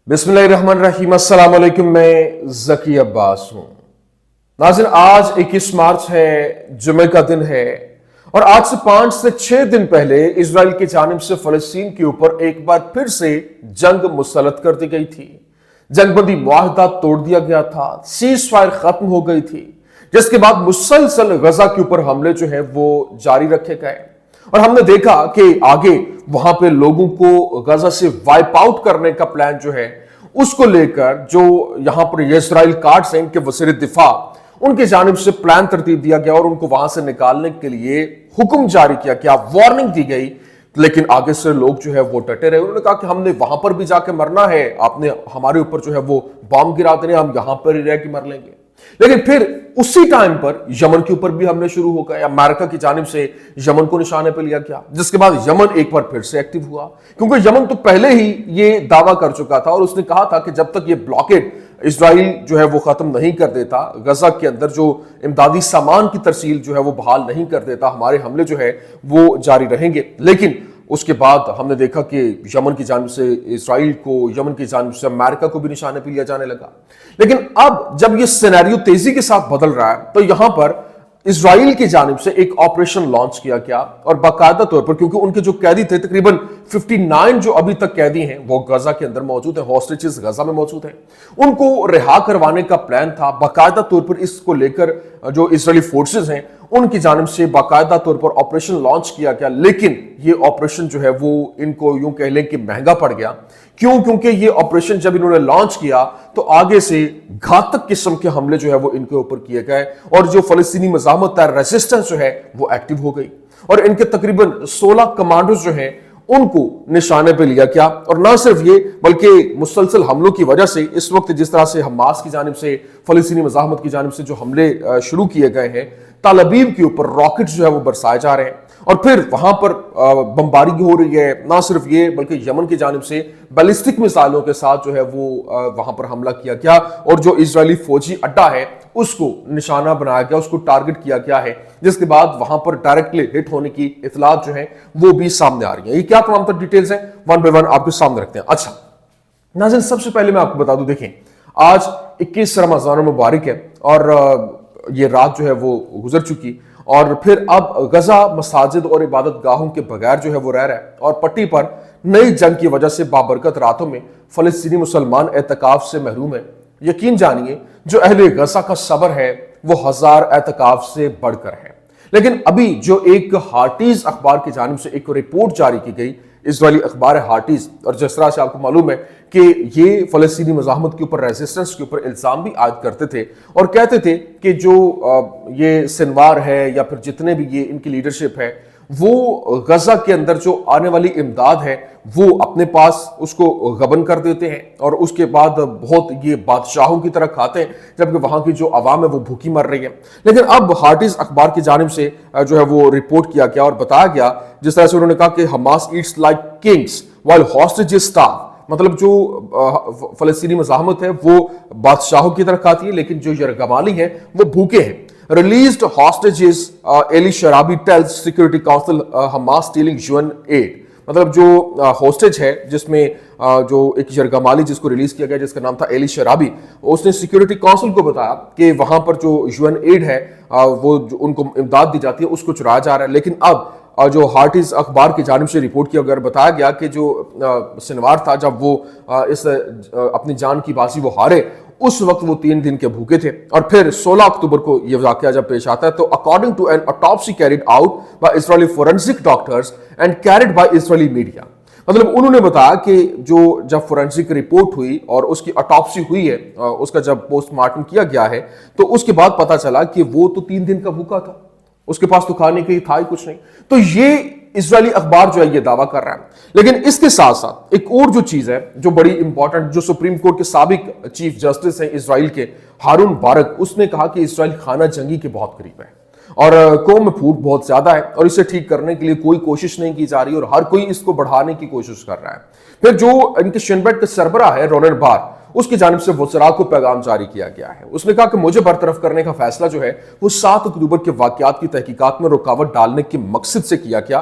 بسم اللہ الرحمن الرحیم، السلام علیکم۔ میں ذکی عباس ہوں۔ ناظرین، آج 21 مارچ ہے، جمعہ کا دن ہے، اور آج سے 5 سے 6 دن پہلے اسرائیل کی جانب سے فلسطین کے اوپر ایک بار پھر سے جنگ مسلط کر دی گئی تھی۔ جنگ بندی معاہدہ توڑ دیا گیا تھا، سیز فائر ختم ہو گئی تھی، جس کے بعد مسلسل غزہ کے اوپر حملے جو ہیں وہ جاری رکھے گئے، اور ہم نے دیکھا کہ آگے وہاں پہ لوگوں کو غزہ سے وائپ آؤٹ کرنے کا پلان جو ہے اس کو لے کر جو یہاں پر یہ اسرائیل کارڈز ہیں، ان کے وزیر دفاع، ان کی جانب سے پلان ترتیب دیا گیا اور ان کو وہاں سے نکالنے کے لیے حکم جاری کیا گیا، وارننگ دی گئی۔ لیکن آگے سے لوگ جو ہے وہ ڈٹے رہے، انہوں نے کہا کہ ہم نے وہاں پر بھی جا کے مرنا ہے، آپ نے ہمارے اوپر جو ہے وہ بام گرا دینے، ہم یہاں پر ہی رہ کے مر لیں گے۔ لیکن پھر اسی ٹائم پر یمن کے اوپر بھی حملے شروع ہو گئے، امریکہ کی جانب سے یمن کو نشانے پہ لیا گیا، جس کے بعد یمن ایک بار پھر سے ایکٹیو ہوا، کیونکہ یمن تو پہلے ہی یہ دعویٰ کر چکا تھا اور اس نے کہا تھا کہ جب تک یہ بلاکیڈ اسرائیل جو ہے وہ ختم نہیں کر دیتا، غزہ کے اندر جو امدادی سامان کی ترسیل جو ہے وہ بحال نہیں کر دیتا، ہمارے حملے جو ہے وہ جاری رہیں گے۔ لیکن اس کے بعد ہم نے دیکھا کہ یمن کی جانب سے اسرائیل کو، یمن کی جانب سے امریکہ کو بھی نشانے پہ لیا جانے لگا۔ لیکن اب جب یہ سینیریو تیزی کے ساتھ بدل رہا ہے تو یہاں پر اسرائیل کی جانب سے ایک آپریشن لانچ کیا گیا، اور باقاعدہ طور پر کیونکہ ان کے جو قیدی تھے تقریباً 59 جو ابھی تک قیدی ہیں وہ غزہ کے اندر موجود ہیں، ہاسٹیجز غزہ میں موجود ہیں، ان کو رہا کروانے کا پلان تھا۔ باقاعدہ طور پر اس کو لے کر جو اسرائیلی فورسز ہیں ان کی جانب سے باقاعدہ طور پر آپریشن لانچ کیا گیا، لیکن یہ آپریشن جو ہے وہ ان کو یوں کہہ لیں کہ مہنگا پڑ گیا۔ کیونکہ یہ آپریشن جب انہوں نے لانچ کیا تو آگے سے گھاتک قسم کے حملے جو ہے وہ ان کے اوپر کیے گئے، اور جو فلسطینی مزاحمت ہے، ریزسٹنس جو ہے وہ ایکٹیو ہو گئی، اور ان کے تقریباً 16 کمانڈوز جو ہیں ان کو نشانے پہ لیا گیا۔ اور نہ صرف یہ بلکہ مسلسل حملوں کی وجہ سے اس وقت جس طرح سے حماس کی جانب سے، فلسطینی مزاحمت کی جانب سے جو حملے شروع کیے گئے ہیں، تل ابیب کے اوپر راکٹس جو ہے وہ برسائے جا رہے ہیں، اور پھر وہاں پر بمباری ہو رہی ہے۔ نہ صرف یہ بلکہ یمن کی جانب سے بیلسٹک میزائلوں کے ساتھ جو ہے وہ وہاں پر حملہ کیا گیا، اور جو اسرائیلی فوجی اڈا ہے اس کو نشانہ بنایا گیا، اس کو ٹارگٹ کیا گیا ہے، جس کے بعد وہاں پر ڈائریکٹلی ہٹ ہونے کی اطلاعات جو ہیں وہ بھی سامنے آ رہی ہیں۔ یہ کیا تمام تر ڈیٹیلز ہیں، ون بائی ون آپ کے سامنے رکھتے ہیں۔ اچھا ناظرین، سب سے پہلے میں آپ کو بتا دوں، دیکھیں آج 21 رمضان المبارک ہے، اور یہ رات جو ہے وہ گزر چکی، اور پھر اب غزہ مساجد اور عبادت گاہوں کے بغیر جو ہے وہ رہ رہا ہے، اور پٹی پر نئی جنگ کی وجہ سے بابرکت راتوں میں فلسطینی مسلمان اعتکاف سے محروم ہیں۔ یقین جانیے جو اہل غزہ کا صبر ہے وہ 1000 اعتکاف سے بڑھ کر ہے۔ لیکن ابھی جو ایک ہارٹیز اخبار کی جانب سے ایک رپورٹ جاری کی گئی، اسرائیلی اخبار ہارٹیز، اور جس طرح سے آپ کو معلوم ہے کہ یہ فلسطینی مزاحمت کے اوپر، ریزسٹنس کے اوپر الزام بھی عائد کرتے تھے، اور کہتے تھے کہ جو یہ سنوار ہے یا پھر جتنے بھی یہ ان کی لیڈرشپ ہے، وہ غزہ کے اندر جو آنے والی امداد ہے وہ اپنے پاس اس کو غبن کر دیتے ہیں، اور اس کے بعد بہت یہ بادشاہوں کی طرح کھاتے ہیں، جبکہ وہاں کی جو عوام ہے وہ بھوکی مر رہی ہے۔ لیکن اب ہارٹیز اخبار کی جانب سے جو ہے وہ رپورٹ کیا گیا اور بتایا گیا، جس طرح سے انہوں نے کہا کہ Hamas eats like kings while hostages starve، مطلب جو فلسطینی مزاحمت ہے وہ بادشاہوں کی طرح کھاتی ہے، لیکن جو یرغمالی ہیں وہ بھوکے ہیں۔ Released hostages Eli Sharabi tells Security Council Hamas stealing UN aid، مطلب جو ہوسٹیج ہے جس میں جو ایک یرغمالی جس کو ریلیز کیا گیا جس کا نام تھا ایلی شرابی، اس نے سیکیورٹی کونسل کو بتایا کہ وہاں پر جو UN ایڈ ہے وہ جو ان کو امداد دی جاتی ہے اس کو چرایا جا رہا ہے۔ لیکن اب جو ہارٹیز اخبار کی جانب سے رپورٹ کیا گیا، بتایا گیا کہ جو سنوار تھا جب وہ اس اپنی جان کی بازی وہ ہارے، اس وقت وہ 3 دن کے بھوکے تھے، اور پھر 16 اکتوبر کو یہ واقعہ جب پیش آتا ہے تو according to an autopsy carried out by Israeli forensic doctors and carried by Israeli media، مطلب انہوں نے بتایا کہ جب فورینسک رپورٹ ہوئی اور اس کی اٹاپسی ہوئی ہے، اس کا جب پوسٹ مارٹم کیا گیا ہے، تو اس کے بعد پتا چلا کہ وہ تو 3 دن کا بھوکا تھا، اس کے پاس تو کھانے کے لیے تھا ہی کچھ نہیں۔ تو یہ اسرائیلی اخبار جو ہے یہ دعویٰ کر رہا ہے۔ لیکن اس کے ساتھ ساتھ ایک اور جو چیز ہے جو بڑی امپورٹنٹ، جو سپریم کورٹ کے سابق چیف جسٹس ہیں اسرائیل کے، ہارون بارک، اس نے کہا کہ اسرائیل خانہ جنگی کے بہت قریب ہے، اور قوم میں پھوٹ بہت زیادہ ہے، اور اسے ٹھیک کرنے کے لیے کوئی کوشش نہیں کی جا رہی، اور ہر کوئی اس کو بڑھانے کی کوشش کر رہا ہے۔ پھر جو ان کے شن بیٹ کے سربراہ ہے رونلڈ بار، اس کی جانب سے وزراء کو پیغام جاری کیا گیا ہے۔ اس نے کہا کہ مجھے برطرف کرنے کا فیصلہ جو ہے وہ 7 اکتوبر کے واقعات کی تحقیقات میں رکاوٹ ڈالنے کے مقصد سے کیا گیا۔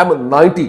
M90,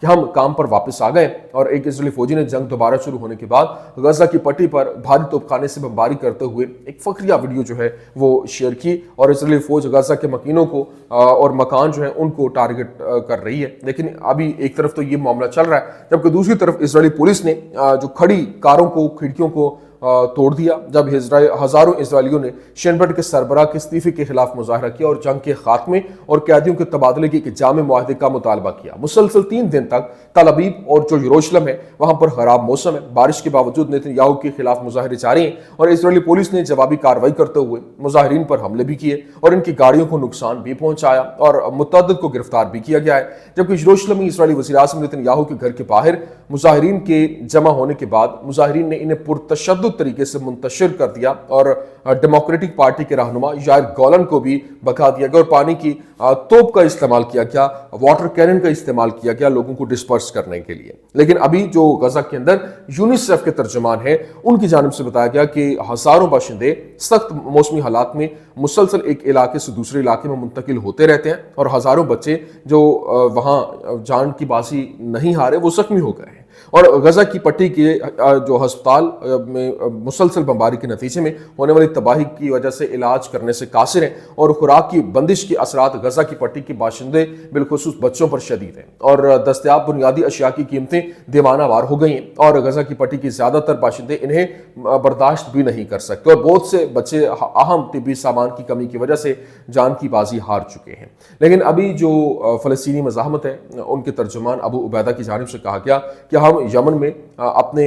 کہ ہم کام پر واپس آ گئے اور ایک اسرائیلی فوجی نے جنگ دوبارہ شروع ہونے کے بعد غزہ کی پٹی پر بھاری توپخانے سے بمباری کرتے ہوئے ایک فخریہ ویڈیو جو ہے وہ شیئر کی اور اسرائیلی فوج غزہ کے مکینوں کو اور مکان جو ہیں ان کو ٹارگٹ کر رہی ہے. لیکن ابھی ایک طرف تو یہ معاملہ چل رہا ہے جبکہ دوسری طرف اسرائیلی پولیس نے جو کھڑی کاروں کو کھڑکیوں کو توڑ دیا جب ہزاروں اسرائیلیوں نے شین بیٹ کے سربراہ کے استعفے کے خلاف مظاہرہ کیا اور جنگ کے خاتمے اور قیدیوں کے تبادلے کے ایک جامع معاہدے کا مطالبہ کیا. مسلسل 3 دن تک تل ابیب اور جو یروشلم ہے وہاں پر خراب موسم ہے. بارش کے باوجود نیتن یاہو کے خلاف مظاہرے جاری ہیں اور اسرائیلی پولیس نے جوابی کارروائی کرتے ہوئے مظاہرین پر حملے بھی کیے اور ان کی گاڑیوں کو نقصان بھی پہنچایا اور متعدد کو گرفتار بھی کیا گیا ہے. جبکہ یروشلم میں اسرائیلی وزیر اعظم نیتن یاہو کے گھر کے باہر مظاہرین کے جمع ہونے کے بعد مظاہرین نے انہیں پرتشدد طریقے سے منتشر کر دیا اور ڈیموکریٹک پارٹی کے رہنما یائر گولن کو بھی بھگا دیا گیا اور پانی کی توپ کا استعمال کیا گیا, واٹر کینن کا استعمال کیا گیا لوگوں کو ڈسپرس کرنے کے لیے. لیکن ابھی جو غزہ کے اندر یونیسیف کے ترجمان ہیں ان کی جانب سے بتایا گیا کہ ہزاروں باشندے سخت موسمی حالات میں مسلسل ایک علاقے سے دوسرے علاقے میں منتقل ہوتے رہتے ہیں اور ہزاروں بچے جو وہاں جان کی بازی نہیں ہارے وہ زخمی ہو گئے ہیں. اور غزہ کی پٹی کے جو ہسپتال میں مسلسل بمباری کے نتیجے میں ہونے والی تباہی کی وجہ سے علاج کرنے سے قاصر ہیں اور خوراک کی بندش کے اثرات غزہ کی پٹی کے باشندے بالخصوص بچوں پر شدید ہیں اور دستیاب بنیادی اشیاء کی قیمتیں دیوانہ وار ہو گئی ہیں اور غزہ کی پٹی کی زیادہ تر باشندے انہیں برداشت بھی نہیں کر سکتے اور بہت سے بچے اہم طبی سامان کی کمی کی وجہ سے جان کی بازی ہار چکے ہیں. لیکن ابھی جو فلسطینی مزاحمت ہے ان کے ترجمان ابو عبیدہ کی جانب سے کہا گیا کہ ہم یمن میں اپنے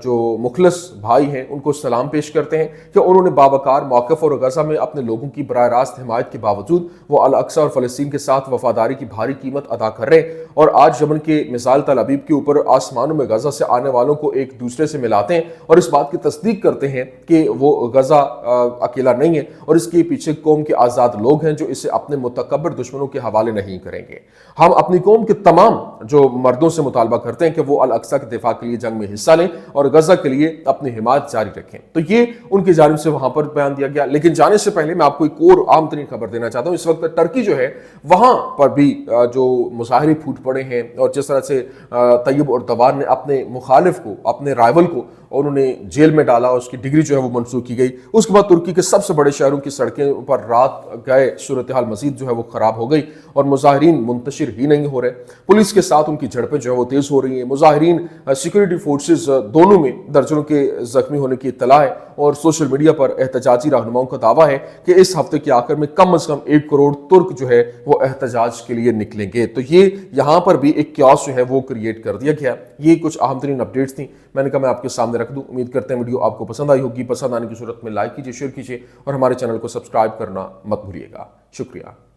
جو مخلص بھائی ہیں ان کو سلام پیش کرتے ہیں کہ انہوں نے باوقار موقف اور غزہ میں اپنے لوگوں کی براہ راست حمایت کے باوجود وہ الاقصی اور فلسطین کے ساتھ وفاداری کی بھاری قیمت ادا کر رہے ہیں اور آج یمن کے مثال تل ابیب کے اوپر آسمانوں میں غزہ سے آنے والوں کو ایک دوسرے سے ملاتے ہیں اور اس بات کی تصدیق کرتے ہیں کہ وہ غزہ اکیلا نہیں ہے اور اس کے پیچھے قوم کے آزاد لوگ ہیں جو اسے اپنے متکبر دشمنوں کے حوالے نہیں کریں گے. ہم اپنی قوم کے تمام جو مردوں سے مطالبہ کرتے ہیں کہ وہ الاقصی کے دفاع کے لیے جنگ میں حصہ لیں اور غزہ کے لیے اپنی حمایت جاری رکھیں. تو یہ ان کی جانب سے وہاں پر بیان دیا گیا. لیکن جانے سے پہلے میں آپ کو ایک اور عام ترین خبر دینا چاہتا ہوں. اس وقت ٹرکی جو ہے وہاں پر بھی جو مظاہرے پھوٹ پڑے ہیں اور جس طرح سے طیب اردوان نے اپنے مخالف کو اپنے رائیول کو انہوں نے جیل میں ڈالا اور اس کی ڈگری جو ہے وہ منسوخ کی گئی. اس کے بعد ترکی کے سب سے بڑے شہروں کی سڑکیں پر رات گئے صورتحال مزید جو ہے وہ خراب ہو گئی اور مظاہرین منتشر ہی نہیں ہو رہے. پولیس کے ساتھ ان کی جھڑپیں جو ہے وہ تیز ہو رہی ہیں. مظاہرین سیکورٹی فورسز دونوں میں درجنوں کے زخمی ہونے کی اطلاع ہے اور سوشل میڈیا پر احتجاجی رہنماؤں کا دعویٰ ہے کہ اس ہفتے کے آخر میں کم از کم 1 کروڑ ترک جو ہے وہ احتجاج کے لیے نکلیں گے. تو یہ یہاں پر بھی ایک کیوس جو ہے وہ کریٹ کر دیا گیا. یہ کچھ اہم ترین اپڈیٹس تھیں, میں نے کہا میں آپ کے سامنے رکھ دوں. امید کرتے ہیں ویڈیو آپ کو پسند آئی ہوگی. پسند آنے کی صورت میں لائک کیجیے, شیئر کیجیے اور ہمارے چینل کو سبسکرائب کرنا مت بھولیے گا. شکریہ.